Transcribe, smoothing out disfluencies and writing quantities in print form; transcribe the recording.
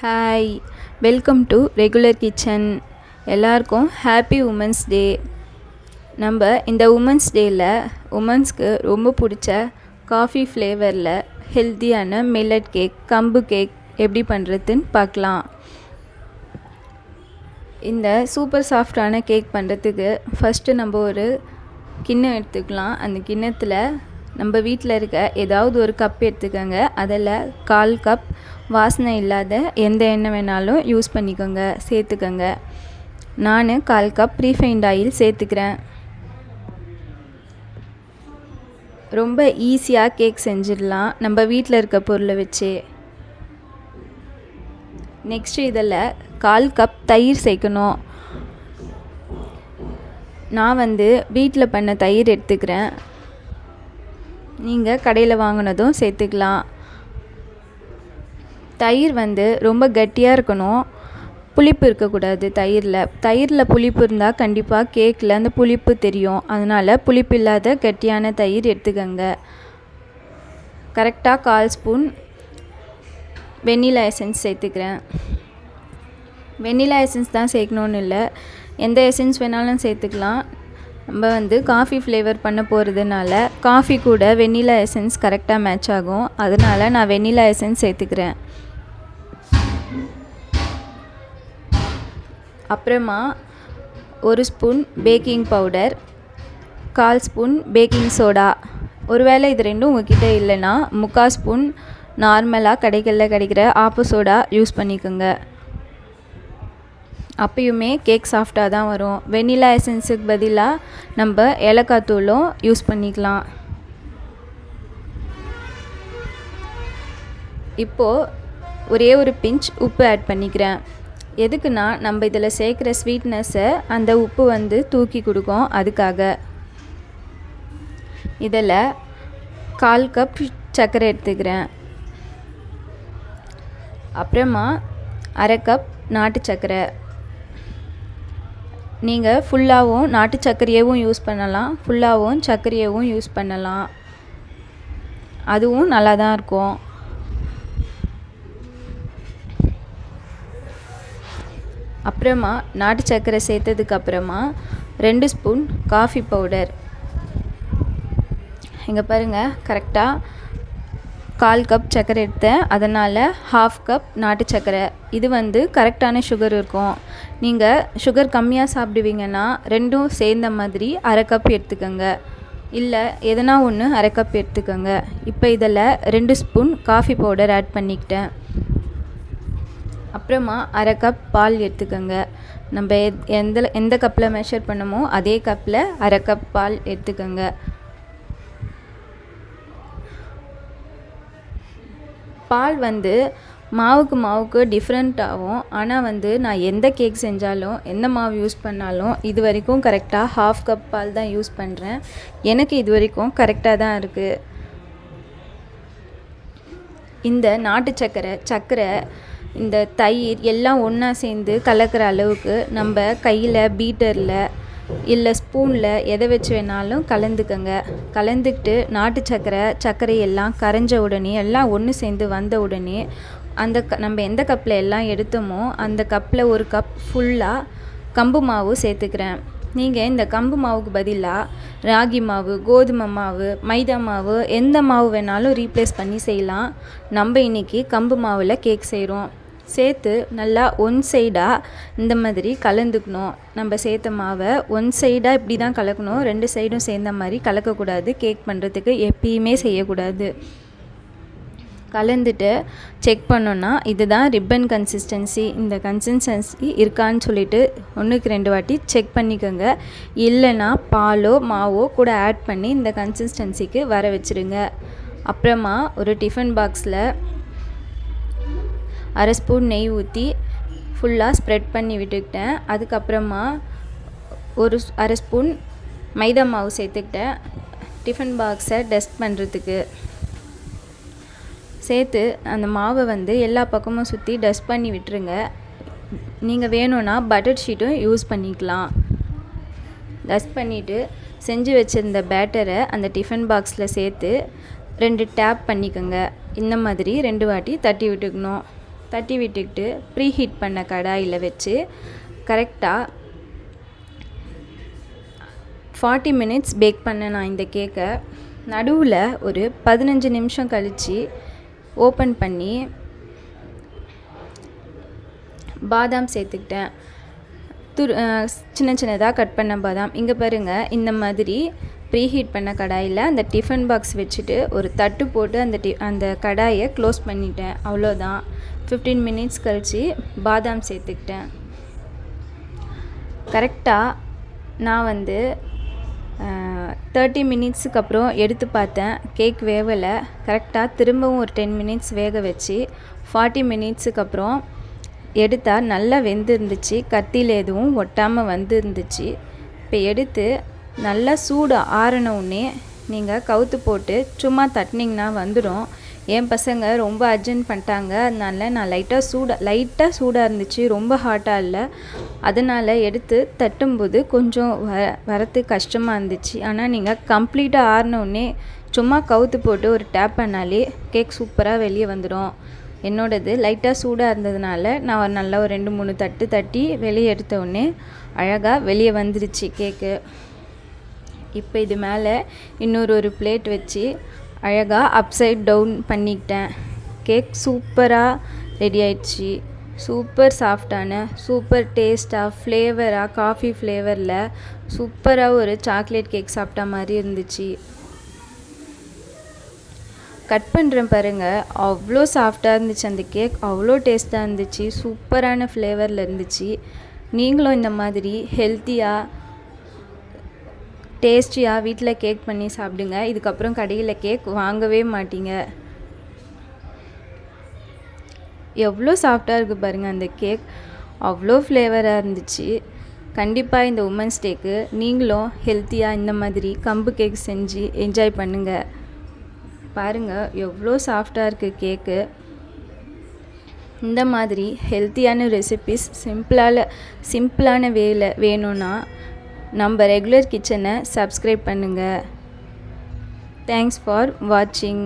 Hi, welcome to regular kitchen. எல்லாருக்கும் happy women's day. நம்ம இந்த உமன்ஸ் டேயில் உமன்ஸ்க்கு ரொம்ப பிடிச்ச காஃபி ஃப்ளேவரில் ஹெல்த்தியான மில்லட் கேக், கம்பு கேக் எப்படி பண்ணுறதுன்னு பார்க்கலாம். இந்த சூப்பர் சாஃப்டான கேக் பண்ணுறதுக்கு ஃபஸ்ட்டு நம்ம ஒரு கிண்ணம் எடுத்துக்கலாம். அந்த கிண்ணத்தில் நம்ம வீட்டில் இருக்க ஏதாவது ஒரு கப் எடுத்துக்கோங்க. அதில் 1/4 கப் வாசனை இல்லாத எந்த எண்ணெய் வேணாலும் யூஸ் பண்ணிக்கோங்க, சேர்த்துக்கோங்க. நான் 1/4 கப் ரீஃபைண்ட் ஆயில் சேர்த்துக்கிறேன். ரொம்ப ஈஸியாக கேக் செஞ்சிடலாம் நம்ம வீட்டில் இருக்க பொருளை வச்சு. நெக்ஸ்ட்டு இதில் 1/4 கப் தயிர் சேர்க்கணும். நான் வீட்டில் பண்ண தயிர் எடுத்துக்கிறேன். நீங்கள் கடையில் வாங்கினதும் சேர்த்துக்கலாம். தயிர் ரொம்ப கட்டியாக இருக்கணும், புளிப்பு இருக்கக்கூடாது. தயிரில் புளிப்பு இருந்தால் கண்டிப்பாக கேக்கில் அந்த புளிப்பு தெரியும். அதனால் புளிப்பு இல்லாத கட்டியான தயிர் எடுத்துக்கோங்க. கரெக்டாக 1/4 ஸ்பூன் வெண்ணிலா எசன்ஸ் சேர்த்துக்கிறேன். வெண்ணிலா எசன்ஸ் தான் சேர்க்கணுன்னு இல்லை, எந்த எசன்ஸ் வேணாலும் சேர்த்துக்கலாம். நம்ம காஃபி ஃப்ளேவர் பண்ண போகிறதுனால காஃபி கூட வெண்ணிலா எசன்ஸ் கரெக்டாக மேட்ச் ஆகும். அதனால் நான் வெண்ணிலா எசன்ஸ் சேர்த்துக்கிறேன். அப்புறமா 1 spoon baking powder, 1/4 spoon baking soda. ஒருவேளை இது ரெண்டும் உங்ககிட்ட இல்லைன்னா 3/4 ஸ்பூன் நார்மலாக கடைகளில் கிடைக்கிற ஆப்ப சோடா யூஸ் பண்ணிக்கோங்க. அப்பயுமே கேக் சாஃப்டாக தான் வரும். வெண்ணிலா எசன்ஸுக்கு பதிலாக நம்ம ஏலக்காய் தூளும் யூஸ் பண்ணிக்கலாம். இப்போது ஒரே ஒரு பிஞ்ச் உப்பு ஆட் பண்ணிக்கிறேன். எதுக்குன்னா நம்ம இதில் சேர்க்குற ஸ்வீட்னஸை அந்த உப்பு தூக்கி கொடுக்கும். அதுக்காக இதில் 1/4 கப் சர்க்கரை எடுத்துக்கிறேன். அப்புறமா 1/2 கப் நாட்டு சர்க்கரை. நீங்கள் ஃபுல்லாகவும் நாட்டு சர்க்கரையவும் யூஸ் பண்ணலாம், ஃபுல்லாகவும் சர்க்கரையவும் யூஸ் பண்ணலாம். அதுவும் நல்லா தான் இருக்கும். அப்புறமா நாட்டு சர்க்கரை சேர்த்ததுக்கப்புறமா 2 ஸ்பூன் காஃபி பவுடர். இங்கே பாருங்கள், கரெக்டாக 1/4 கப் சர்க்கரை எடுத்தேன், அதனால் 1/2 கப் நாட்டு சர்க்கரை. இது கரெக்டான சுகர் இருக்கும். நீங்கள் சுகர் கம்மியாக சாப்பிடுவீங்கன்னா ரெண்டும் சேர்ந்த மாதிரி 1/2 கப் எடுத்துக்கோங்க, இல்லை எதனா ஒன்று 1/2 கப் எடுத்துக்கோங்க. இப்போ இதில் 2 ஸ்பூன் காஃபி பவுடர் ஆட் பண்ணிக்கிட்டேன். அப்புறமா 1/2 கப் பால் எடுத்துக்கோங்க. நம்ம எந்த கப்பில் மெஷர் பண்ணமோ அதே கப்பில் 1/2 கப் பால் எடுத்துக்கோங்க. பால் மாவுக்கு டிஃப்ரெண்ட் ஆகும். ஆனால் நான் எந்த கேக் செஞ்சாலும் எந்த மாவு யூஸ் பண்ணாலும் இது வரைக்கும் கரெக்டாக 1/2 கப் பால் தான் யூஸ் பண்ணுறேன். எனக்கு இது வரைக்கும் கரெக்டாக தான் இருக்குது. இந்த நாட்டு சர்க்கரை இந்த தயிர் எல்லாம் ஒன்றா சேர்ந்து கலக்கிற அளவுக்கு நம்ம கையில் பீட்டரில் இல்லை ஸ்பூனில் எதை வச்சு வேணாலும் கலந்துக்கங்க. கலந்துக்கிட்டு நாட்டு சர்க்கரை எல்லாம் கரைஞ்ச உடனே, எல்லாம் ஒன்று சேர்ந்து வந்த உடனே நம்ம எந்த கப்பில் எல்லாம் எடுத்தோமோ அந்த கப்பில் 1 கப் ஃபுல்லாக கம்பு மாவு சேர்த்துக்கிறேன். நீங்கள் இந்த கம்பு மாவுக்கு பதிலாக ராகி மாவு, கோதுமை மாவு, மைதா மாவு, எந்த மாவு வேணாலும் ரீப்ளேஸ் பண்ணி செய்யலாம். நம்ம இன்றைக்கி கம்பு மாவில் கேக் செய்கிறோம். சேர்த்து நல்லா ஒன் சைடாக இந்த மாதிரி கலந்துக்கணும். நம்ம சேர்த்த மாவை ஒன் சைடாக இப்படி தான் கலக்கணும், 2 சைடும் சேர்ந்த மாதிரி கலக்கக்கூடாது. கேக் பண்ணுறதுக்கு எப்பயுமே செய்யக்கூடாது. கலந்துட்டு செக் பண்ணோன்னா இதுதான் ரிப்பன் கன்சிஸ்டன்சி. இந்த கன்சிஸ்டன்சி இருக்கான்னு சொல்லிட்டு 1க்கு 2 வாட்டி செக் பண்ணிக்கோங்க. இல்லைன்னா பாலோ மாவோ கூட ஆட் பண்ணி இந்த கன்சிஸ்டன்சிக்கு வர வச்சுருங்க. அப்புறமா ஒரு டிஃபன் பாக்ஸில் 1/2 ஸ்பூன் நெய் ஊற்றி ஃபுல்லாக ஸ்ப்ரெட் பண்ணி விட்டுக்கிட்டேன். அதுக்கப்புறமா 1/2 ஸ்பூன் மைதா மாவு சேர்த்துக்கிட்டேன், டிஃபன் பாக்ஸை டஸ்ட் பண்ணுறதுக்கு. சேர்த்து அந்த மாவை எல்லா பக்கமும் சுற்றி டஸ்ட் பண்ணி விட்டுருங்க. நீங்கள் வேணும்னா பட்டர் ஷீட்டும் யூஸ் பண்ணிக்கலாம். டஸ்ட் பண்ணிவிட்டு செஞ்சு வச்சுருந்த பேட்டரை அந்த டிஃபன் பாக்ஸில் சேர்த்து 2 டேப் பண்ணிக்கோங்க. இந்த மாதிரி 2 வாட்டி தட்டி விட்டுக்கணும். தட்டி விட்டுக்கிட்டு ப்ரீ ஹீட் பண்ண கடாயில் வச்சு கரெக்டாக 40 minutes பேக் பண்ண நான் இந்த கேக்கை. நடுவில் ஒரு 15 நிமிஷம் கழித்து ஓப்பன் பண்ணி பாதாம் சேர்த்துக்கிட்டேன். சின்ன சின்னதாக கட் பண்ண பாதாம். இங்கே பாருங்கள், இந்த மாதிரி ப்ரீ ஹீட் பண்ண கடாயில் அந்த டிஃபன் பாக்ஸ் வச்சுட்டு ஒரு தட்டு போட்டு அந்த கடாயை க்ளோஸ் பண்ணிட்டேன். அவ்வளோதான். 15 minutes கழித்து பாதாம் சேர்த்துக்கிட்டேன். கரெக்டாக நான் 30 minutesக்கு அப்புறம் எடுத்து பார்த்தேன், கேக் வேகலை. கரெக்டாக திரும்பவும் ஒரு 10 minutes வேக வச்சு 40 minutesக்கு அப்புறம் எடுத்தால் நல்லா வெந்திருந்துச்சு. கத்தியில் எதுவும் ஒட்டாமல் வந்துருந்துச்சு. இப்போ எடுத்து நல்லா சூடு ஆறினவுடனே நீங்கள் கவுத்து போட்டு சும்மா தட்டினீங்கன்னா வந்துடும். என் பசங்க ரொம்ப அர்ஜென்ட் பண்ணிட்டாங்க, அதனால நான் லைட்டாக சூடாக இருந்துச்சு, ரொம்ப ஹாட்டாக இல்லை. அதனால் எடுத்து தட்டும்போது கொஞ்சம் வரத்து கஷ்டமாக இருந்துச்சு. ஆனால் நீங்கள் கம்ப்ளீட்டாக ஆறினவுடனே சும்மா கவுத்து போட்டு ஒரு டேப் பண்ணாலே கேக் சூப்பராக வெளியே வந்துடும். என்னோடது லைட்டாக சூடாக இருந்ததுனால நான் நல்லா ஒரு 2-3 தட்டு தட்டி வெளியே எடுத்தவுடனே அழகாக வெளியே வந்துருச்சு கேக்கு. இப்போ இது மேலே இன்னொரு பிளேட் வச்சு அழகாக அப்சைட் டவுன் பண்ணிக்கிட்டேன். கேக் சூப்பராக ரெடி ஆயிடுச்சு. சூப்பர் சாஃப்டான, சூப்பர் டேஸ்ட்டாக, ஃப்ளேவராக, காஃபி ஃப்ளேவரில் சூப்பராக ஒரு சாக்லேட் கேக் சாப்பிட்டா மாதிரி இருந்துச்சு. கட் பண்ணுறேன் பாருங்கள், அவ்வளோ சாஃப்டாக இருந்துச்சு அந்த கேக். அவ்வளோ டேஸ்ட்டாக இருந்துச்சு. சூப்பரான ஃப்ளேவரில் இருந்துச்சு. நீங்களும் இந்த மாதிரி ஹெல்த்தியாக டேஸ்டியாக வீட்டில் கேக் பண்ணி சாப்பிடுங்க. இதுக்கப்புறம் கடையில் கேக் வாங்கவே மாட்டீங்க. எவ்வளோ சாஃப்டாக இருக்குது பாருங்கள் அந்த கேக். அவ்வளோ ஃப்ளேவராக இருந்துச்சு. கண்டிப்பாக இந்த உமன்ஸ் டேக்கு நீங்களும் ஹெல்த்தியாக இந்த மாதிரி கம்பு கேக் செஞ்சு என்ஜாய் பண்ணுங்கள். பாருங்கள் எவ்வளோ சாஃப்டாக இருக்குது கேக்கு. இந்த மாதிரி ஹெல்த்தியான ரெசிபீஸ் சிம்பிளான வேல வேணும்னா நம்ம ரெகுலர் கிச்சனை சப்ஸ்கிரைப் பண்ணுங்கள். தேங்க்ஸ் ஃபார் வாட்சிங்.